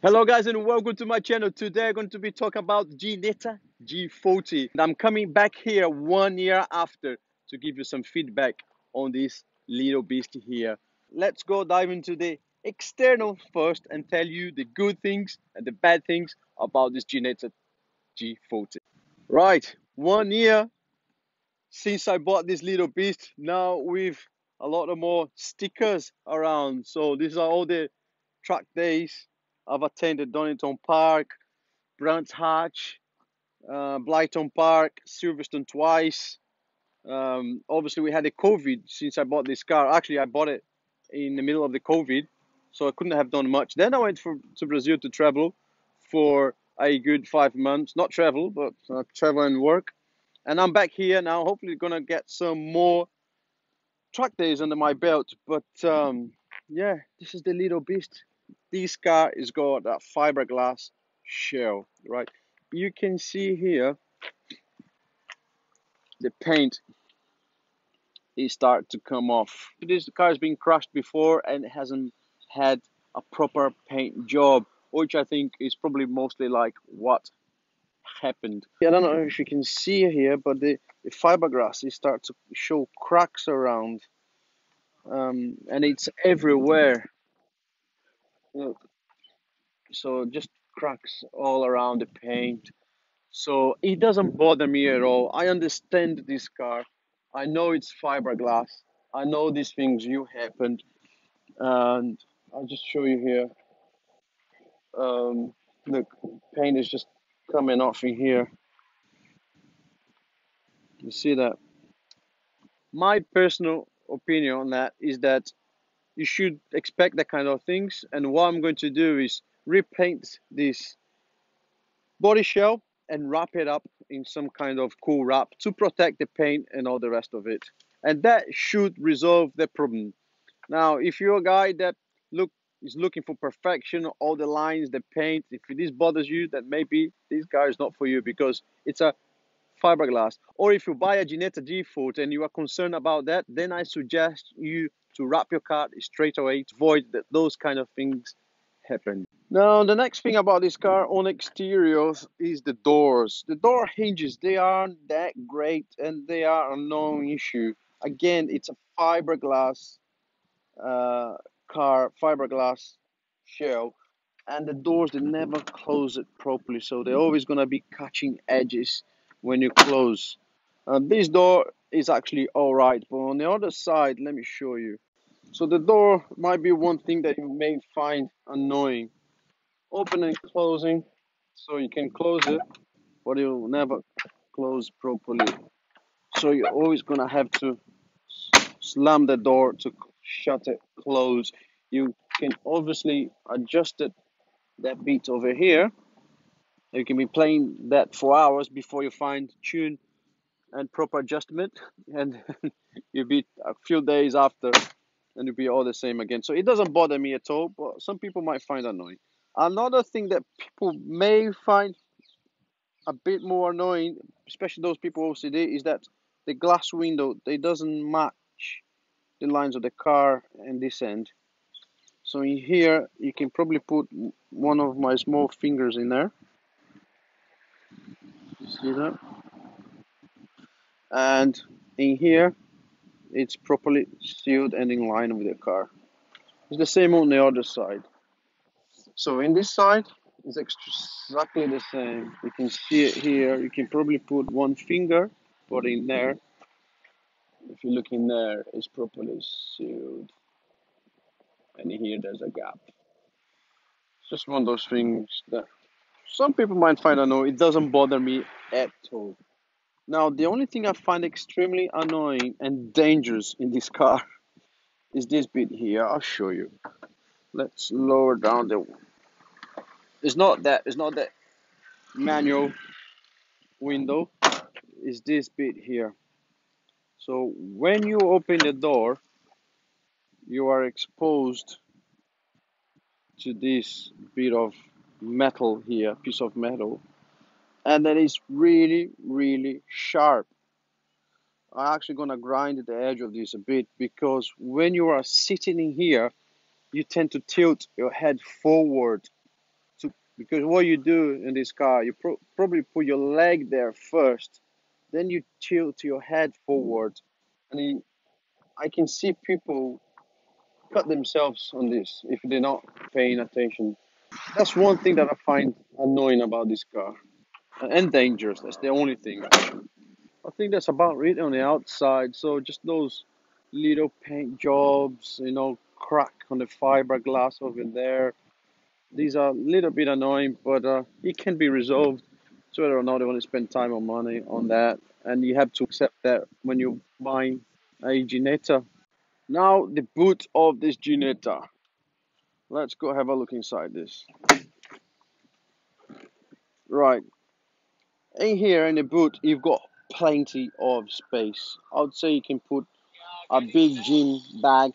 Hello guys and welcome to my channel. Today I'm going to be talking about Ginetta G40. And I'm coming back here 1 year after to give you some feedback on this little beast here. Let's go dive into the external first and tell you the good things and the bad things about this Ginetta G40. Right, 1 year since I bought this little beast. Now with a lot of more stickers around. So these are all the track days I've attended: Donington Park, Brands Hatch, Blyton Park, Silverstone twice. Obviously, we had a COVID since I bought this car. Actually, I bought it in the middle of the COVID, so I couldn't have done much. Then I went to Brazil to travel for a good 5 months. Not travel, but travel and work. And I'm back here now. Hopefully, gonna get some more track days under my belt. But yeah, this is the little beast. This car is got a fiberglass shell, right? You can see here the paint is start to come off. This car has been crushed before and it hasn't had a proper paint job, which I think is probably mostly like what happened. I don't know if you can see here, but the fiberglass is start to show cracks around, and it's everywhere. Look, so just cracks all around the paint. So it doesn't bother me at all. I understand this car. I know it's fiberglass. I know these things you happened, and I'll just show you here. Look, paint is just coming off in here. You see that? My personal opinion on that is that you should expect that kind of things. And what I'm going to do is repaint this body shell and wrap it up in some kind of cool wrap to protect the paint and all the rest of it. And that should resolve the problem. Now, if you're a guy that look is looking for perfection, all the lines, the paint, if this bothers you, then maybe this car is not for you because it's a fiberglass. Or if you buy a Ginetta G40 and you are concerned about that, then I suggest you to wrap your car straight away to avoid that those kind of things happen. Now, the next thing about this car on exteriors is the doors. The door hinges, they aren't that great and they are a known issue. Again, it's a fiberglass car, fiberglass shell, and the doors, they never close it properly, so they're always going to be catching edges when you close. This door is actually all right, but on the other side, let me show you. So the door might be one thing that you may find annoying. Open and closing, so you can close it, but it will never close properly. So you're always gonna have to slam the door to shut it close. You can obviously adjust it that bit over here. You can be playing that for hours before you find tune and proper adjustment, and you'll be a few days after and it'll be all the same again. So it doesn't bother me at all, but some people might find annoying. Another thing that people may find a bit more annoying, especially those people OCD, is that the glass window, they doesn't match the lines of the car and this end. So in here, you can probably put one of my small fingers in there. See that? And in here, it's properly sealed and in line with the car. It's the same on the other side. So in this side, it's exactly the same. You can see it here. You can probably put one finger, but in there, if you look in there, it's properly sealed. And here, there's a gap. It's just one of those things that some people might find annoying. It doesn't bother me at all. Now, the only thing I find extremely annoying and dangerous in this car is this bit here. I'll show you. Let's lower down the. It's not that manual window. Is this bit here. So when you open the door, you are exposed to this bit of metal here, piece of metal, and that is really, really sharp. I'm actually gonna grind the edge of this a bit because when you are sitting in here, you tend to tilt your head forward. Because what you do in this car, you probably put your leg there first, then you tilt your head forward, and I can see people cut themselves on this if they're not paying attention. That's one thing that I find annoying about this car, and dangerous. That's the only thing. I think that's about it on the outside. So just those little paint jobs, crack on the fiberglass over there. These are a little bit annoying, but it can be resolved. So whether or not they want to spend time or money on that, and you have to accept that when you're buying a Ginetta. Now the boot of this Ginetta. Let's go have a look inside this. Right, in here in the boot, you've got plenty of space. I would say you can put a big gym bag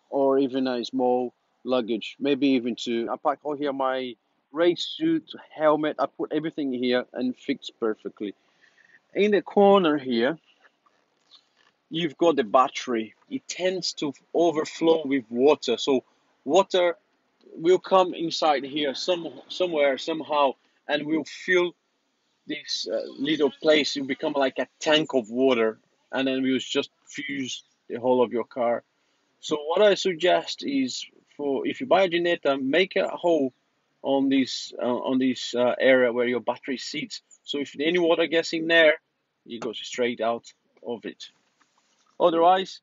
or even a small luggage, maybe even two. I pack all here my race suit, helmet. I put everything here and fits perfectly. In the corner here, you've got the battery. It tends to overflow with water, so water will come inside here somewhere somehow, and will fill this little place. Will become like a tank of water, and then will just fuse the whole of your car. So what I suggest is, for if you buy a generator, make a hole on this area where your battery sits. So if any water gets in there, it goes straight out of it. Otherwise,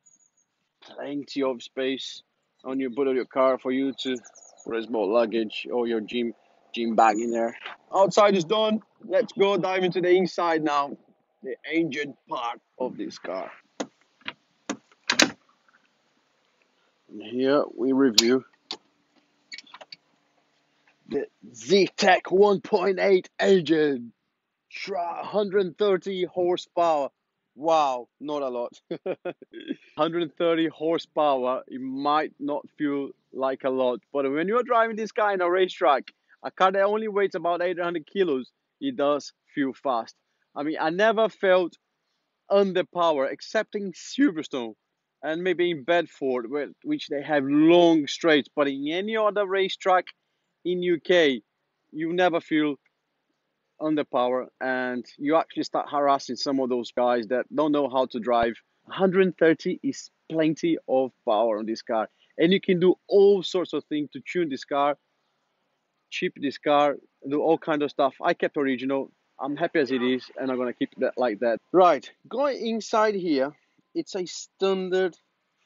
plenty of space on your boot of your car for you to put a small luggage or your gym bag in there. Outside is done. Let's go dive into the inside now, the engine part of this car. And here we review the Z-Tech 1.8 engine, 130 horsepower. Wow, not a lot. 130 horsepower, it might not feel like a lot, but when you're driving this car in a racetrack, a car that only weighs about 800 kilos, it does feel fast. I mean, I never felt underpowered except in Silverstone and maybe in Bedford, which they have long straights, but in any other racetrack in UK, you never feel underpowered, and you actually start harassing some of those guys that don't know how to drive. 130 is plenty of power on this car, and you can do all sorts of things to tune this car, chip this car, do all kind of stuff. I kept original. I'm happy as it is, and I'm gonna keep that like that. Right, going inside here, it's a standard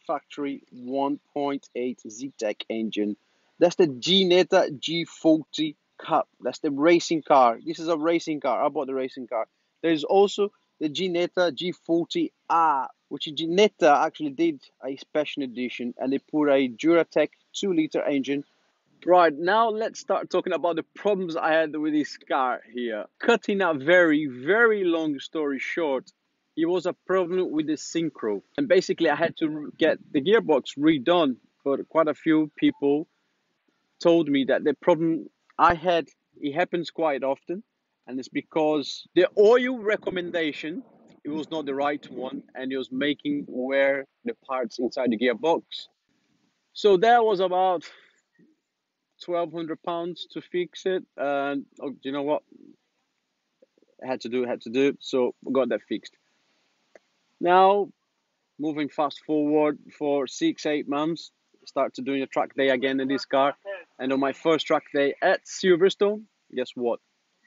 factory 1.8 Z-Tech engine. That's the Ginetta G40 CUP. That's the racing car. This is a racing car. I bought the racing car. There's also the Ginetta G40R, which Ginetta actually did a special edition, and they put a Duratec 2-liter engine. Right, now let's start talking about the problems I had with this car here. Cutting a very, very long story short, it was a problem with the synchro. And basically I had to get the gearbox redone, but quite a few people told me that the problem I had, it happens quite often, and it's because the oil recommendation, it was not the right one, and it was making wear the parts inside the gearbox. So that was about £1,200 to fix it, and you know what? I had to do. So we got that fixed. Now, moving fast forward for 6-8 months, start to doing a track day again in this car, and on my first track day at Silverstone, guess what?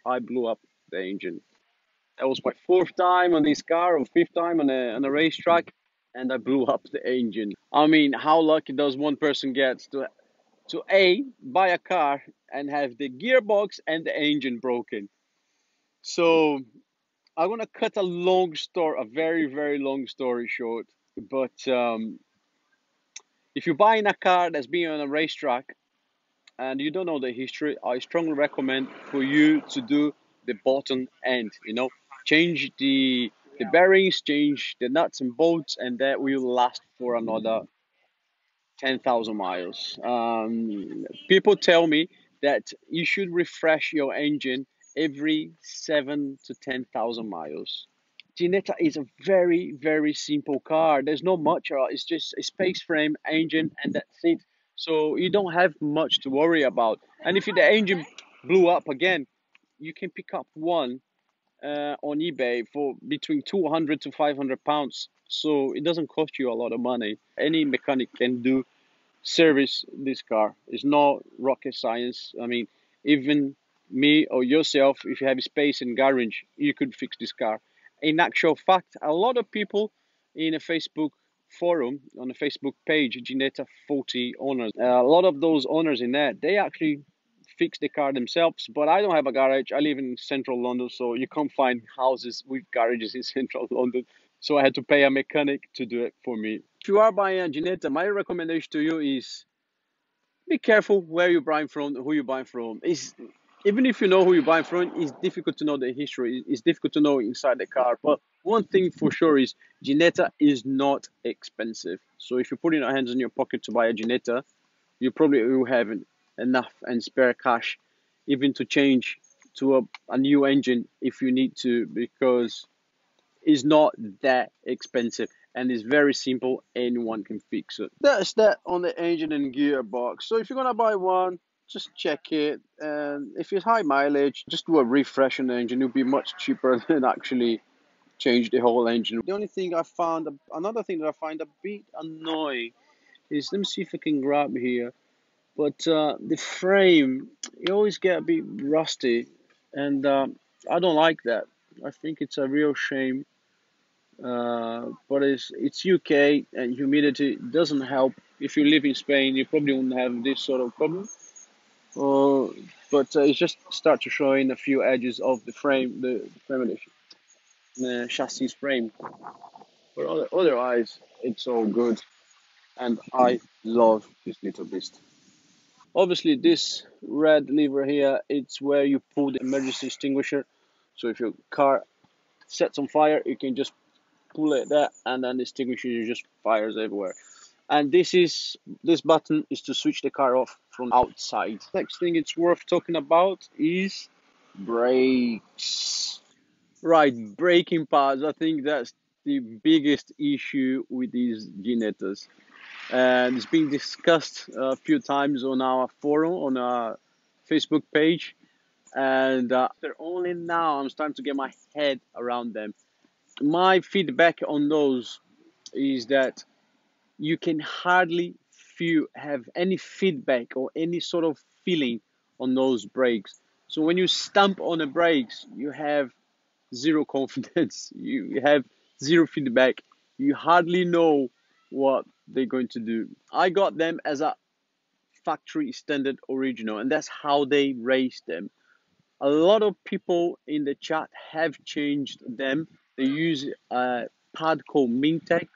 I blew up the engine. That was my fourth time on this car, or fifth time on a racetrack, and I blew up the engine. I mean, how lucky does one person get to buy a car and have the gearbox and the engine broken? So I'm gonna cut a very, very long story short. But if you're buying a car that's been on a racetrack and you don't know the history, I strongly recommend for you to do the bottom end. Change the bearings, change the nuts and bolts, and that will last for another 10,000 miles. People tell me that you should refresh your engine every 7 to 10,000 miles. Ginetta is a very, very simple car. There's not much. It's just a space frame, engine, and that's it. So you don't have much to worry about. And if the engine blew up again, you can pick up one on eBay for between 200 to 500 pounds. So it doesn't cost you a lot of money. Any mechanic can do service this car. It's not rocket science. I mean, even me or yourself, if you have space in garage, you could fix this car. In actual fact, a lot of people in a Facebook forum, on a Facebook page, Ginetta 40 owners, a lot of those owners in there, they actually fix the car themselves. But I don't have a garage. I live in central London, so you can't find houses with garages in central London. So I had to pay a mechanic to do it for me. If you are buying a Ginetta, my recommendation to you is be careful where you're buying from, who you're buying from. It's, even if you know who you're buying from, it's difficult to know the history. It's difficult to know inside the car. But one thing for sure is Ginetta is not expensive. So if you're putting your hands in your pocket to buy a Ginetta, you probably will have enough and spare cash even to change to a new engine if you need to, because it's not that expensive and it's very simple. Anyone can fix it. That's that on the engine and gearbox. So if you're gonna buy one, just check it, and if it's high mileage, just do a refresh on the engine. It'll be much cheaper than actually change the whole engine. The only thing I found, another thing that I find a bit annoying is, let me see if I can grab here, but the frame, you always get a bit rusty, and I don't like that. I think it's a real shame, but it's UK and humidity doesn't help. If you live in Spain, you probably won't have this sort of problem. Uh, but it's just start to show in a few edges of the frame, the frame of the chassis frame. But otherwise, it's all good, and I love this little beast. Obviously, this red lever here, it's where you pull the emergency extinguisher. So if your car sets on fire, you can just pull it there, and then the extinguisher just fires everywhere. And this button is to switch the car off from outside. Next thing it's worth talking about is brakes. Right, braking pads. I think that's the biggest issue with these Ginettas, and it's been discussed a few times on our forum, on our Facebook page, and they're only now I'm starting to get my head around them. My feedback on those is that you can hardly feel have any feedback or any sort of feeling on those brakes. So when you stamp on the brakes, you have zero confidence. You have zero feedback. You hardly know what they're going to do. I got them as a factory standard original, and that's how they race them. A lot of people in the chat have changed them. They use a pad called Mintex.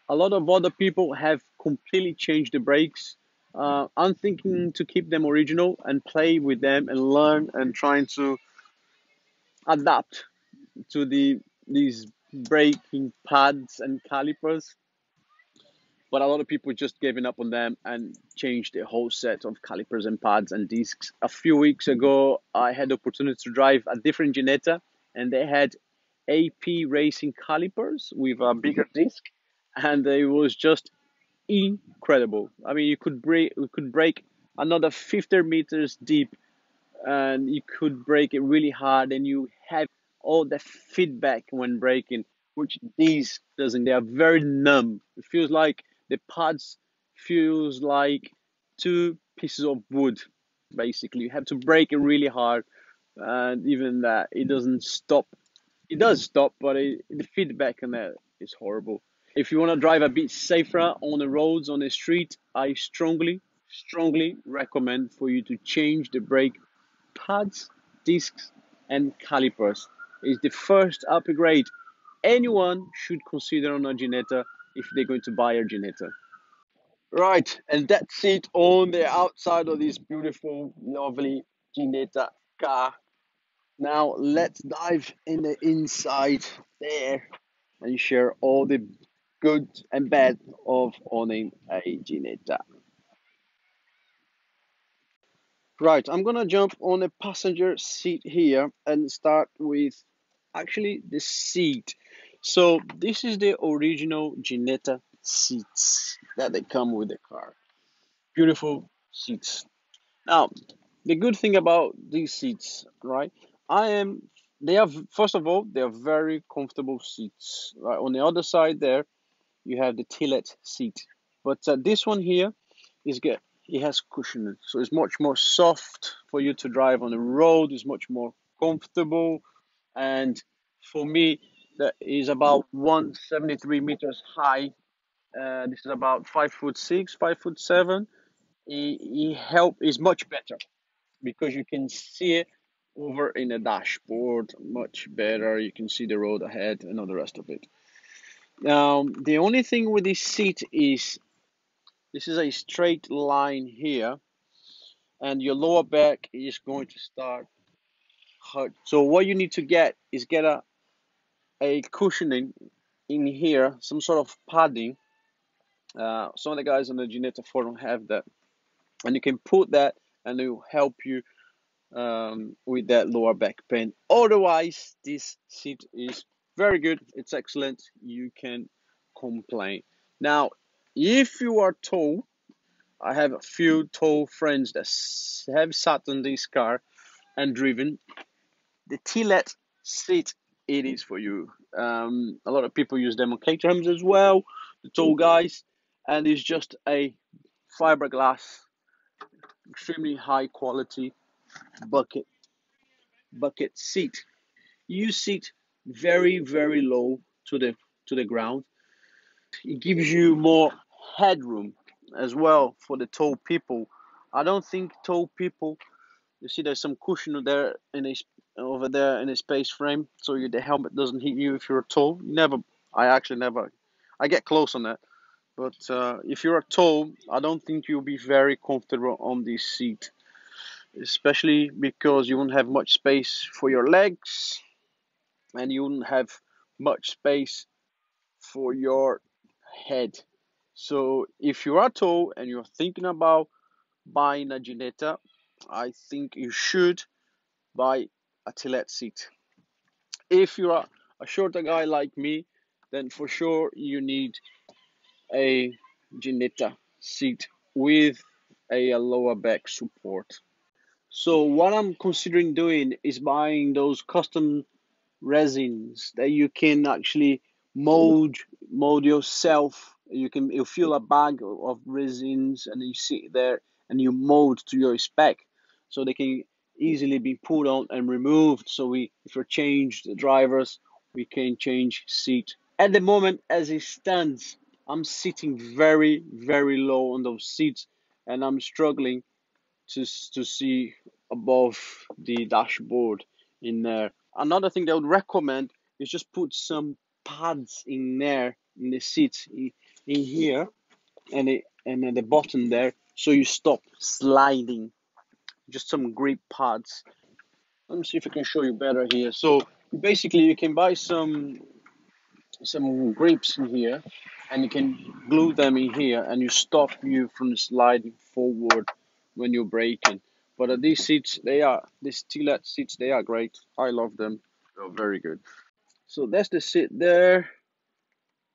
A lot of other people have completely changed the brakes. I'm thinking to keep them original and play with them and learn and trying to adapt to these braking pads and calipers. But a lot of people just giving up on them and changed the whole set of calipers and pads and discs. A few weeks ago, I had the opportunity to drive a different Ginetta, and they had AP racing calipers with a bigger disc, and it was just incredible. I mean, you could break another 50 meters deep, and you could break it really hard, and you have all the feedback when braking, which these doesn't. They are very numb. It feels like the pads feels like two pieces of wood. Basically, you have to brake it really hard, and even that it doesn't stop. It does stop, but the feedback on that is horrible. If you want to drive a bit safer on the roads, on the street, I strongly recommend for you to change the brake pads, discs, and calipers. It's the first upgrade anyone should consider on a Ginetta if they're going to buy a Ginetta. Right, and that's it on the outside of this beautiful, lovely Ginetta car. Now let's dive in the inside there and share all the good and bad of owning a Ginetta. Right, I'm gonna jump on the passenger seat here and start with actually the seat. So this is the original Ginetta seats that they come with the car. Beautiful seats. Now, The good thing about these seats, right? I am. They have, first of all, they are very comfortable seats. Right on the other side there, you have the tillet seat, but this one here is good. It has cushioning, so it's much more soft for you to drive on the road. It's much more comfortable, and for me, that is about 173 meters high. This is about 5'6", 5'7". It help is much better because you can see it over in the dashboard much better. You can see the road ahead and all the rest of it. Now, the only thing with this seat is this is a straight line here, and your lower back is going to start hurt. So what you need to get a cushioning in here, some sort of padding. Some of the guys on the Ginetta forum have that, and you can put that, and it will help you with that lower back pain. Otherwise, this seat is very good. It's excellent. You can complain. Now, if you are tall, I have a few tall friends that have sat in this car and driven. The T-let seat, it is for you. A lot of people use them on caterhams as well, the tall guys, and it's just a fiberglass, extremely high quality bucket seat. You sit very low to the ground. It gives you more headroom as well for the tall people. I don't think tall people. You see, there's some cushion there over there in a space frame, so the helmet doesn't hit you if you're tall. Never. I actually never. I get close on that, but if you're tall, I don't think you'll be very comfortable on this seat, especially because you won't have much space for your legs and you won't have much space for your head. So if you are tall and you're thinking about buying a Ginetta, I think you should buy a tillet seat. If you're a shorter guy like me, then for sure you need a Ginetta seat with a lower back support. So what I'm considering doing is buying those custom resins that you can actually mold yourself. You fill a bag of resins and you sit there and you mold to your spec, so they can easily be put on and removed. So if we change the drivers, we can change seat. At the moment, as it stands, I'm sitting very low on those seats, and I'm struggling to see above the dashboard in there. Another thing that I would recommend is just put some pads in there in the seats in here and at the bottom there, so you stop sliding. Just some grip pads. Let me see if I can show you better here. So basically, you can buy some grips in here, and you can glue them in here, and you stop you from sliding forward when you're braking. But these seats, these T-let seats, they are great. I love them. They're very good. So that's the seat there.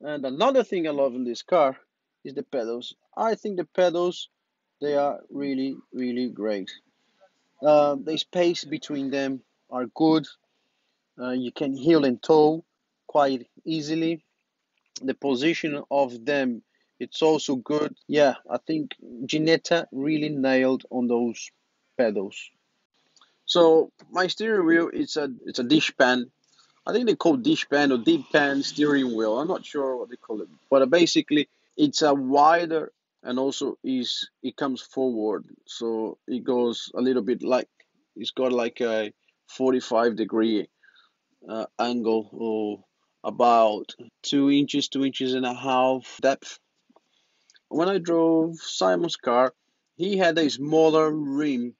And another thing I love in this car is the pedals. I think the pedals, they are really great. The space between them are good. You can heel and toe quite easily. The position of them, it's also good. Yeah, I think Ginetta really nailed on those pedals. So my steering wheel, it's a dish pan. I think they call dish pan or deep pan steering wheel. I'm not sure what they call it, but basically it's a wider, and also is it comes forward, so it goes a little bit like it's got like a 45-degree angle, or about 2 inches, 2 inches and a half depth. When I drove Simon's car, he had a smaller rim,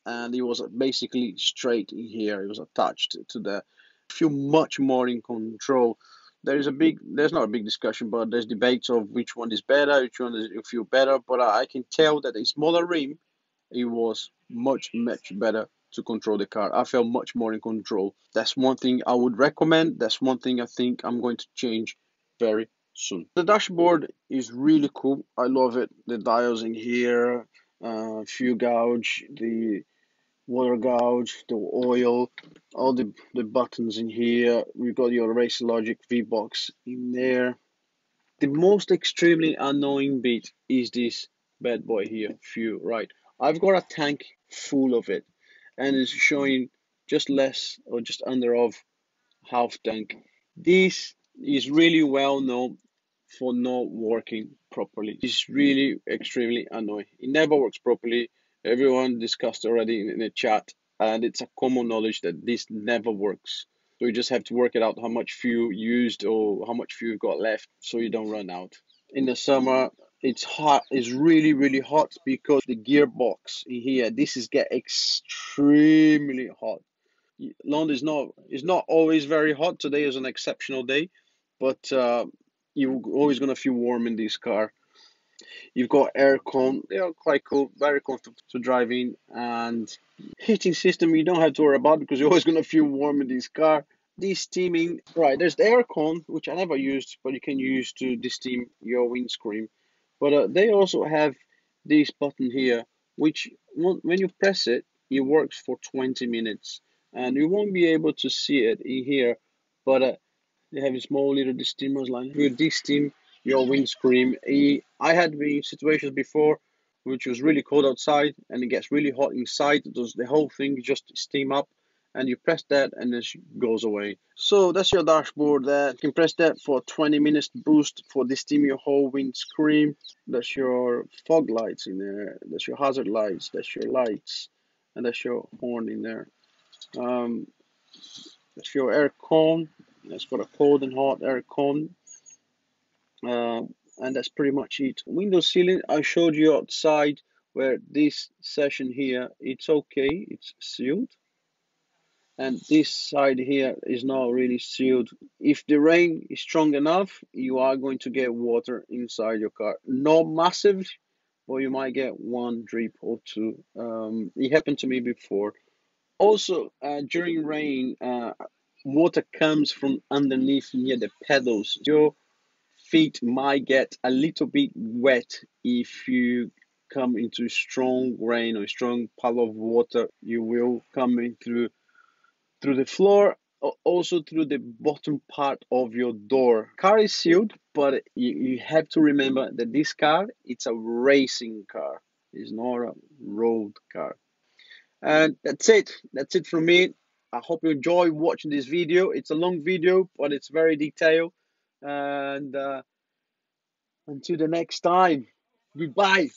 and it was basically straight in here. It was attached to the. Feel much more in control. There's not a big discussion, but there's debates of which one is better, which one is you feel better. But I can tell that a smaller rim, it was much better to control the car. I felt much more in control. That's one thing I would recommend. That's one thing I think I'm going to change very soon. The dashboard is really cool. I love it. The dials in here, fuel gauge, the water gouge, the oil, all the buttons in here. We've got your Race Logic V-Box in there. The most extremely annoying bit is this bad boy here, fuel, right? I've got a tank full of it and it's showing just less or just under of half tank. This is really well known for not working properly. It's really extremely annoying. It never works properly. Everyone discussed already in the chat, and it's a common knowledge that this never works. So you just have to work it out how much fuel you used or how much fuel you got left so you don't run out. In the summer, it's hot. It's really hot because the gearbox in here, this is get extremely hot. London is not always very hot. Today is an exceptional day, but you're always gonna feel warm in this car. You've got aircon. They are quite cool, very comfortable to drive in, and heating system you don't have to worry about because you're always gonna feel warm in this car. De-steaming, right? There's the aircon, which I never used, but you can use to de-steam your windscreen. But they also have this button here, which when you press it, it works for 20 minutes, and you won't be able to see it in here, but they have a small little steamers line. You de-steam your windscreen. I had been situations before which was really cold outside and it gets really hot inside. Does the whole thing just steam up and you press that and it goes away. So that's your dashboard there. You can press that for 20 minutes boost for the steam your whole windscreen. That's your fog lights in there. That's your hazard lights. That's your lights. And that's your horn in there. Um, that's your air con. That's for a cold and hot air con. And that's pretty much it. Window sealing, I showed you outside where this section here, it's okay, it's sealed. And this side here is not really sealed. If the rain is strong enough, you are going to get water inside your car. Not massive, but you might get one drip or two. It happened to me before. Also, during rain, water comes from underneath near the pedals. Your feet might get a little bit wet if you come into strong rain or strong puddle of water. You will come in through the floor, also through the bottom part of your door. Car is sealed, but you have to remember that this car, it's a racing car. It's not a road car. And that's it. That's it from me. I hope you enjoy watching this video. It's a long video, but it's very detailed. And until the next time, goodbye.